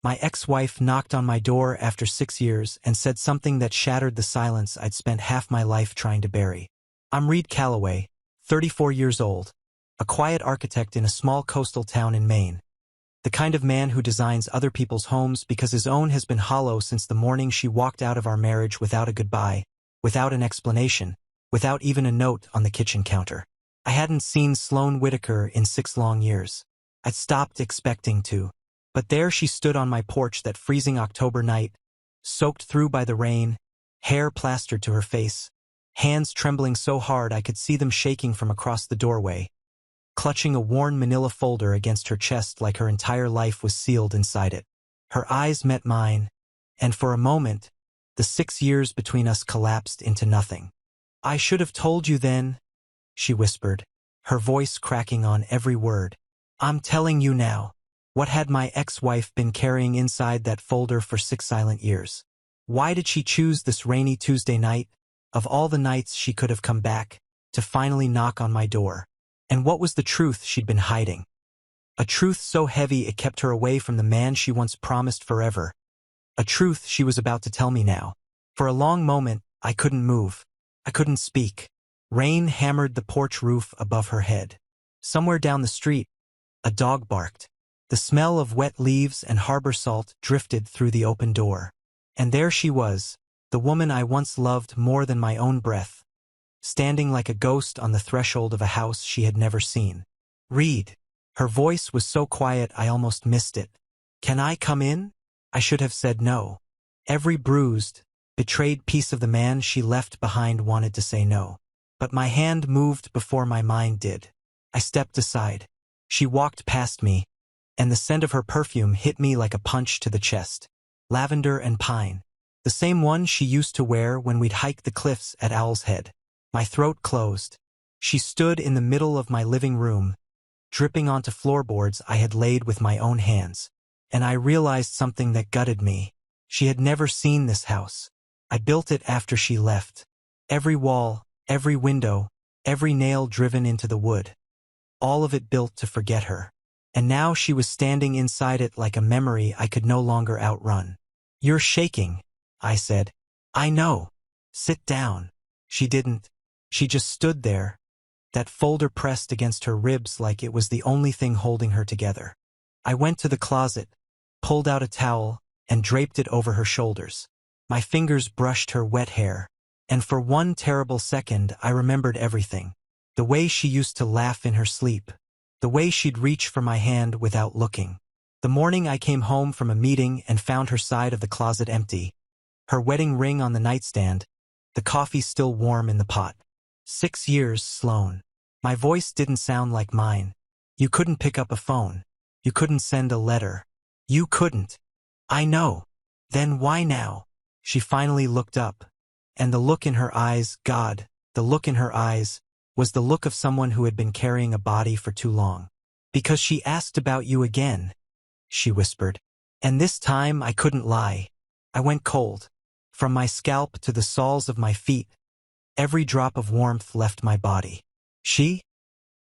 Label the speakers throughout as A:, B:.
A: My ex-wife knocked on my door after 6 years and said something that shattered the silence I'd spent half my life trying to bury. I'm Reed Calloway, 34 years old, a quiet architect in a small coastal town in Maine. The kind of man who designs other people's homes because his own has been hollow since the morning she walked out of our marriage without a goodbye, without an explanation, without even a note on the kitchen counter. I hadn't seen Sloane Whitaker in 6 long years. I'd stopped expecting to. But there she stood on my porch that freezing October night, soaked through by the rain, hair plastered to her face, hands trembling so hard I could see them shaking from across the doorway, clutching a worn manila folder against her chest like her entire life was sealed inside it. Her eyes met mine, and for a moment, the 6 years between us collapsed into nothing. "I should have told you then," she whispered, her voice cracking on every word. "I'm telling you now. What had my ex-wife been carrying inside that folder for 6 silent years? Why did she choose this rainy Tuesday night, of all the nights she could have come back, to finally knock on my door? And what was the truth she'd been hiding? A truth so heavy it kept her away from the man she once promised forever. A truth she was about to tell me now. For a long moment, I couldn't move. I couldn't speak. Rain hammered the porch roof above her head. Somewhere down the street, a dog barked. The smell of wet leaves and harbor salt drifted through the open door. And there she was, the woman I once loved more than my own breath, standing like a ghost on the threshold of a house she had never seen. "Reed." Her voice was so quiet I almost missed it. "Can I come in?" I should have said no. Every bruised, betrayed piece of the man she left behind wanted to say no. But my hand moved before my mind did. I stepped aside. She walked past me, and the scent of her perfume hit me like a punch to the chest. Lavender and pine. The same one she used to wear when we'd hike the cliffs at Owl's Head. My throat closed. She stood in the middle of my living room, dripping onto floorboards I had laid with my own hands. And I realized something that gutted me. She had never seen this house. I built it after she left. Every wall, every window, every nail driven into the wood. All of it built to forget her. And now she was standing inside it like a memory I could no longer outrun. "You're shaking," I said. "I know. Sit down." She didn't. She just stood there, that folder pressed against her ribs like it was the only thing holding her together. I went to the closet, pulled out a towel, and draped it over her shoulders. My fingers brushed her wet hair, and for one terrible second I remembered everything. The way she used to laugh in her sleep. The way she'd reach for my hand without looking. The morning I came home from a meeting and found her side of the closet empty. Her wedding ring on the nightstand, the coffee still warm in the pot. 6 years, Sloane. My voice didn't sound like mine. You couldn't pick up a phone. You couldn't send a letter. You couldn't. I know. Then why now? She finally looked up. And the look in her eyes, God, the look in her eyes, was the look of someone who had been carrying a body for too long. "Because she asked about you again," she whispered. And this time I couldn't lie. I went cold. From my scalp to the soles of my feet, every drop of warmth left my body. "She?"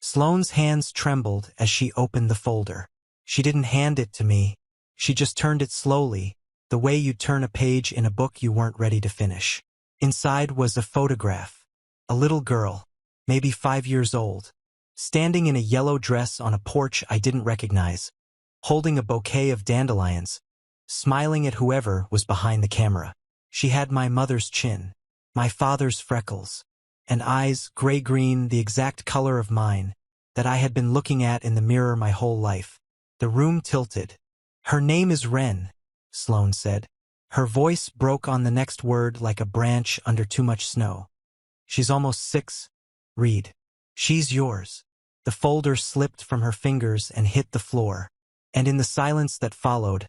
A: Sloane's hands trembled as she opened the folder. She didn't hand it to me. She just turned it slowly, the way you turn a page in a book you weren't ready to finish. Inside was a photograph. A little girl, maybe 5 years old, standing in a yellow dress on a porch I didn't recognize, holding a bouquet of dandelions, smiling at whoever was behind the camera. She had my mother's chin, my father's freckles, and eyes, gray-green, the exact color of mine, that I had been looking at in the mirror my whole life. The room tilted. "Her name is Wren," Sloane said. Her voice broke on the next word like a branch under too much snow. "She's almost 6, Reed. She's yours." The folder slipped from her fingers and hit the floor, and in the silence that followed,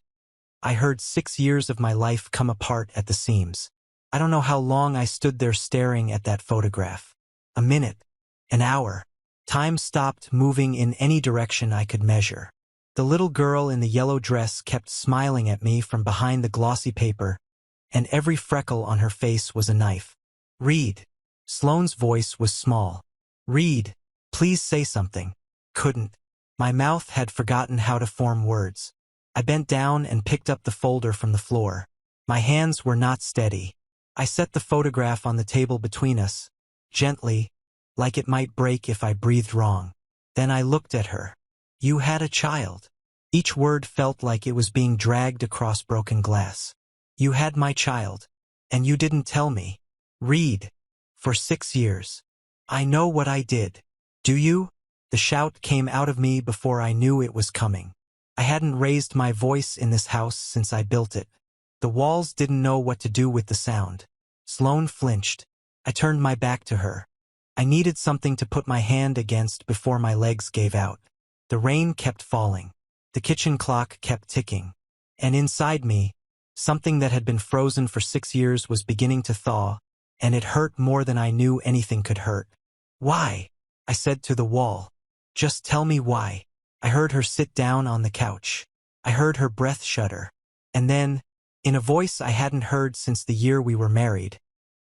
A: I heard 6 years of my life come apart at the seams. I don't know how long I stood there staring at that photograph. A minute, an hour. Time stopped moving in any direction I could measure. The little girl in the yellow dress kept smiling at me from behind the glossy paper, and every freckle on her face was a knife. "Reed." Sloane's voice was small. "Reed, please say something." Couldn't. My mouth had forgotten how to form words. I bent down and picked up the folder from the floor. My hands were not steady. I set the photograph on the table between us, gently, like it might break if I breathed wrong. Then I looked at her. You had a child. Each word felt like it was being dragged across broken glass. You had my child. And you didn't tell me. Read. For 6 years. I know what I did. Do you? The shout came out of me before I knew it was coming. I hadn't raised my voice in this house since I built it. The walls didn't know what to do with the sound. Sloane flinched. I turned my back to her. I needed something to put my hand against before my legs gave out. The rain kept falling. The kitchen clock kept ticking. And inside me, something that had been frozen for 6 years was beginning to thaw, and it hurt more than I knew anything could hurt. Why? I said to the wall. Just tell me why. I heard her sit down on the couch. I heard her breath shudder. And then, in a voice I hadn't heard since the year we were married,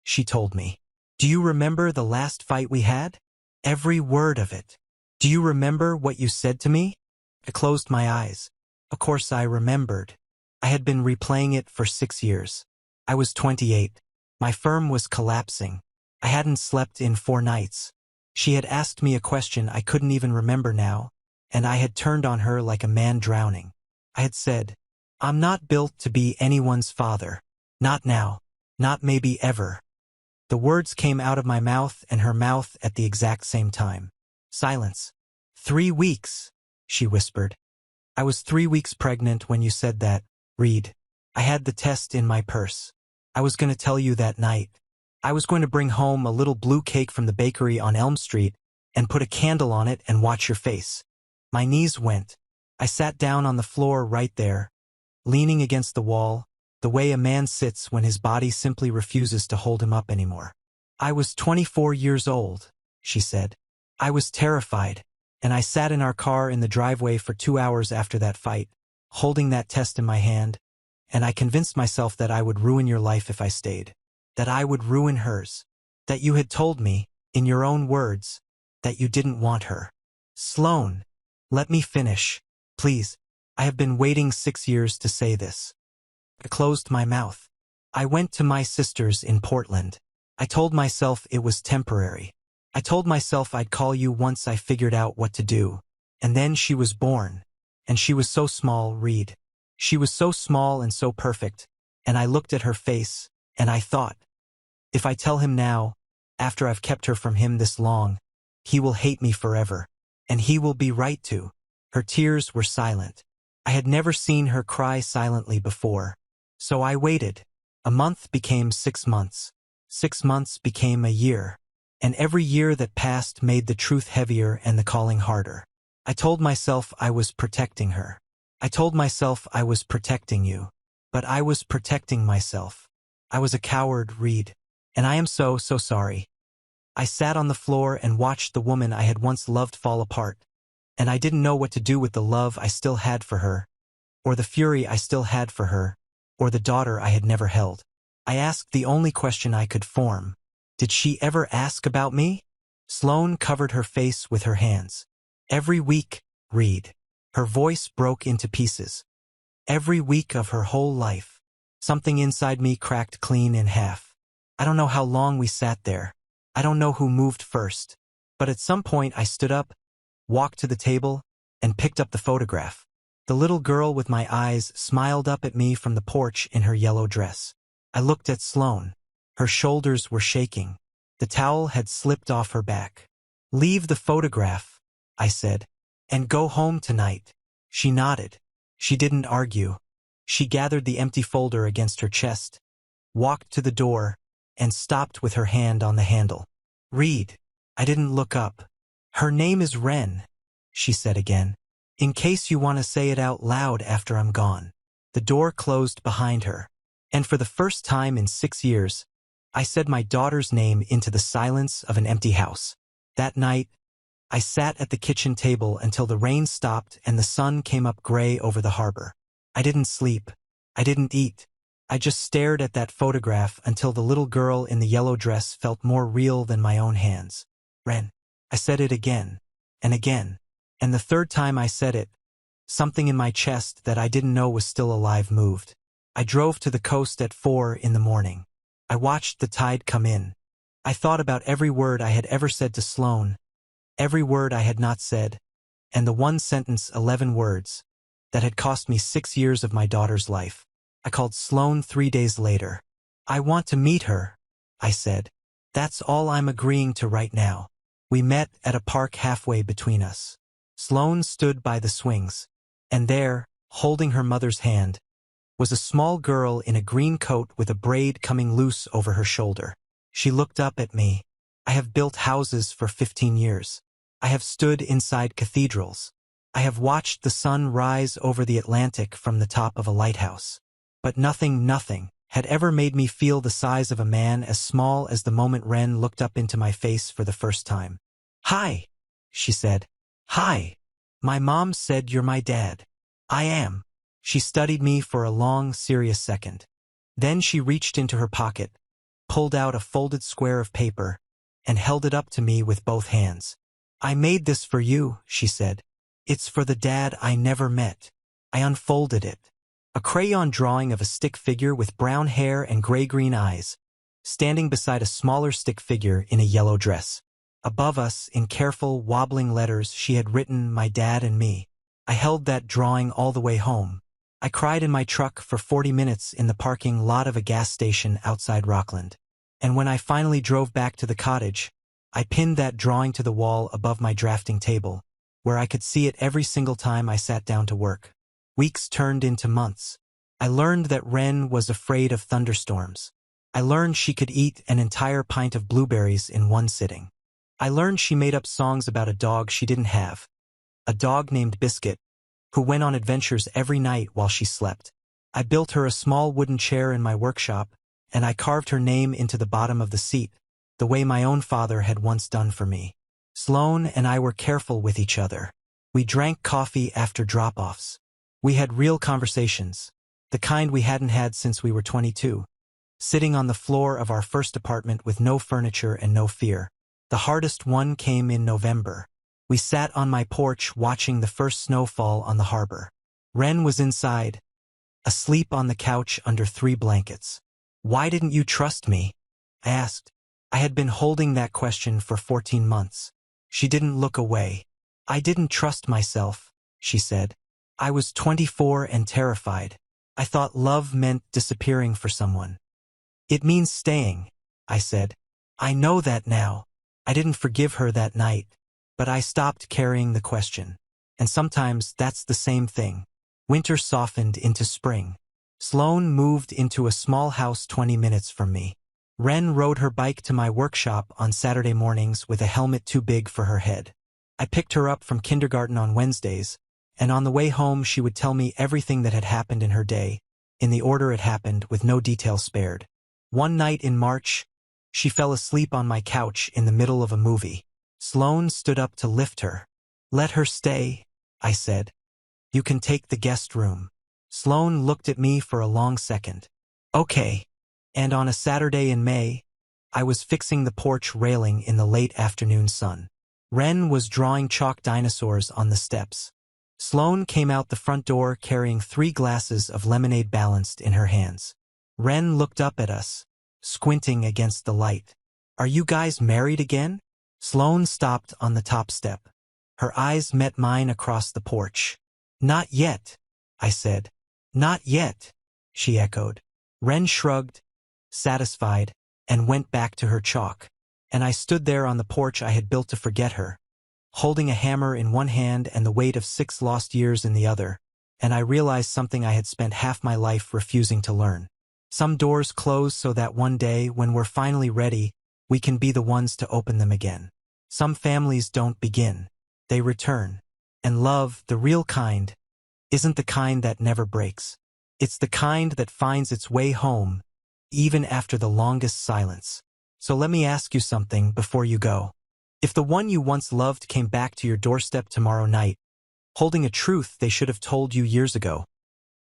A: she told me. Do you remember the last fight we had? Every word of it. Do you remember what you said to me? I closed my eyes. Of course I remembered. I had been replaying it for 6 years. I was 28. My firm was collapsing. I hadn't slept in 4 nights. She had asked me a question I couldn't even remember now, and I had turned on her like a man drowning. I had said, I'm not built to be anyone's father. Not now. Not maybe ever. The words came out of my mouth and her mouth at the exact same time. Silence. 3 weeks, she whispered. I was 3 weeks pregnant when you said that. Read. I had the test in my purse. I was going to tell you that night. I was going to bring home a little blue cake from the bakery on Elm Street and put a candle on it and watch your face. My knees went. I sat down on the floor right there, leaning against the wall, the way a man sits when his body simply refuses to hold him up anymore. I was 24 years old, she said. I was terrified, and I sat in our car in the driveway for 2 hours after that fight, holding that test in my hand, and I convinced myself that I would ruin your life if I stayed, that I would ruin hers, that you had told me, in your own words, that you didn't want her. Sloane, let me finish, please. I have been waiting 6 years to say this. I closed my mouth. I went to my sister's in Portland. I told myself it was temporary. I told myself I'd call you once I figured out what to do. And then she was born. And she was so small, Reed. She was so small and so perfect. And I looked at her face, and I thought, if I tell him now, after I've kept her from him this long, he will hate me forever. And he will be right to. Her tears were silent. I had never seen her cry silently before. So I waited. A month became 6 months. 6 months became a year. And every year that passed made the truth heavier and the calling harder. I told myself I was protecting her. I told myself I was protecting you. But I was protecting myself. I was a coward, Reed. And I am so sorry. I sat on the floor and watched the woman I had once loved fall apart. And I didn't know what to do with the love I still had for her, or the fury I still had for her, or the daughter I had never held. I asked the only question I could form. Did she ever ask about me? Sloane covered her face with her hands. Every week, Reed. Her voice broke into pieces. Every week of her whole life. Something inside me cracked clean in half. I don't know how long we sat there. I don't know who moved first. But at some point I stood up, walked to the table, and picked up the photograph. The little girl with my eyes smiled up at me from the porch in her yellow dress. I looked at Sloane. Her shoulders were shaking. The towel had slipped off her back. Leave the photograph, I said, and go home tonight. She nodded. She didn't argue. She gathered the empty folder against her chest, walked to the door, and stopped with her hand on the handle. Reed. I didn't look up. Her name is Wren, she said again. In case you want to say it out loud after I'm gone. The door closed behind her. And for the first time in 6 years, I said my daughter's name into the silence of an empty house. That night, I sat at the kitchen table until the rain stopped and the sun came up gray over the harbor. I didn't sleep. I didn't eat. I just stared at that photograph until the little girl in the yellow dress felt more real than my own hands. Wren. I said it again, and again, and the third time I said it, Something in my chest that I didn't know was still alive moved. I drove to the coast at 4 in the morning. I watched the tide come in. I thought about every word I had ever said to Sloane, every word I had not said, and the one sentence, 11 words, that had cost me 6 years of my daughter's life. I called Sloane 3 days later. "I want to meet her," I said. "That's all I'm agreeing to right now." We met at a park halfway between us. Sloane stood by the swings, and there, holding her mother's hand, was a small girl in a green coat with a braid coming loose over her shoulder. She looked up at me. "I have built houses for 15 years. I have stood inside cathedrals. I have watched the sun rise over the Atlantic from the top of a lighthouse. But nothing had ever made me feel the size of a man as small as the moment Ren looked up into my face for the first time. "Hi," she said. "Hi. My mom said you're my dad." "I am." She studied me for a long, serious second. Then she reached into her pocket, pulled out a folded square of paper, and held it up to me with both hands. "I made this for you," she said. "It's for the dad I never met." I unfolded it. A crayon drawing of a stick figure with brown hair and gray-green eyes, standing beside a smaller stick figure in a yellow dress. Above us, in careful, wobbling letters, she had written, "My dad and me." I held that drawing all the way home. I cried in my truck for 40 minutes in the parking lot of a gas station outside Rockland. And when I finally drove back to the cottage, I pinned that drawing to the wall above my drafting table, where I could see it every single time I sat down to work. Weeks turned into months. I learned that Ren was afraid of thunderstorms. I learned she could eat an entire pint of blueberries in one sitting. I learned she made up songs about a dog she didn't have, a dog named Biscuit, who went on adventures every night while she slept. I built her a small wooden chair in my workshop, and I carved her name into the bottom of the seat, the way my own father had once done for me. Sloane and I were careful with each other. We drank coffee after drop-offs. We had real conversations, the kind we hadn't had since we were 22, sitting on the floor of our first apartment with no furniture and no fear. The hardest one came in November. We sat on my porch watching the first snowfall on the harbor. Ren was inside, asleep on the couch under 3 blankets. "Why didn't you trust me?" I asked. I had been holding that question for 14 months. She didn't look away. "I didn't trust myself," she said. "I was 24 and terrified. I thought love meant disappearing for someone." "It means staying," I said. "I know that now." I didn't forgive her that night, but I stopped carrying the question. And sometimes that's the same thing. Winter softened into spring. Sloane moved into a small house 20 minutes from me. Ren rode her bike to my workshop on Saturday mornings with a helmet too big for her head. I picked her up from kindergarten on Wednesdays, and on the way home she would tell me everything that had happened in her day, in the order it happened, with no detail spared. One night in March, she fell asleep on my couch in the middle of a movie. Sloane stood up to lift her. "Let her stay," I said. "You can take the guest room." Sloane looked at me for a long second. "Okay." And on a Saturday in May, I was fixing the porch railing in the late afternoon sun. Ren was drawing chalk dinosaurs on the steps. Sloane came out the front door carrying 3 glasses of lemonade balanced in her hands. Ren looked up at us, squinting against the light. "Are you guys married again?" Sloane stopped on the top step. Her eyes met mine across the porch. "Not yet," I said. "Not yet," she echoed. Ren shrugged, satisfied, and went back to her chalk. And I stood there on the porch I had built to forget her, holding a hammer in one hand and the weight of 6 lost years in the other, and I realized something I had spent half my life refusing to learn. Some doors close so that one day, when we're finally ready, we can be the ones to open them again. Some families don't begin. They return. And love, the real kind, isn't the kind that never breaks. It's the kind that finds its way home, even after the longest silence. So let me ask you something before you go. If the one you once loved came back to your doorstep tomorrow night, holding a truth they should have told you years ago,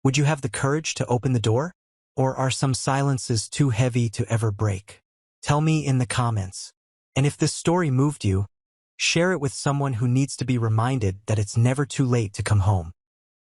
A: would you have the courage to open the door? Or are some silences too heavy to ever break? Tell me in the comments. And if this story moved you, share it with someone who needs to be reminded that it's never too late to come home.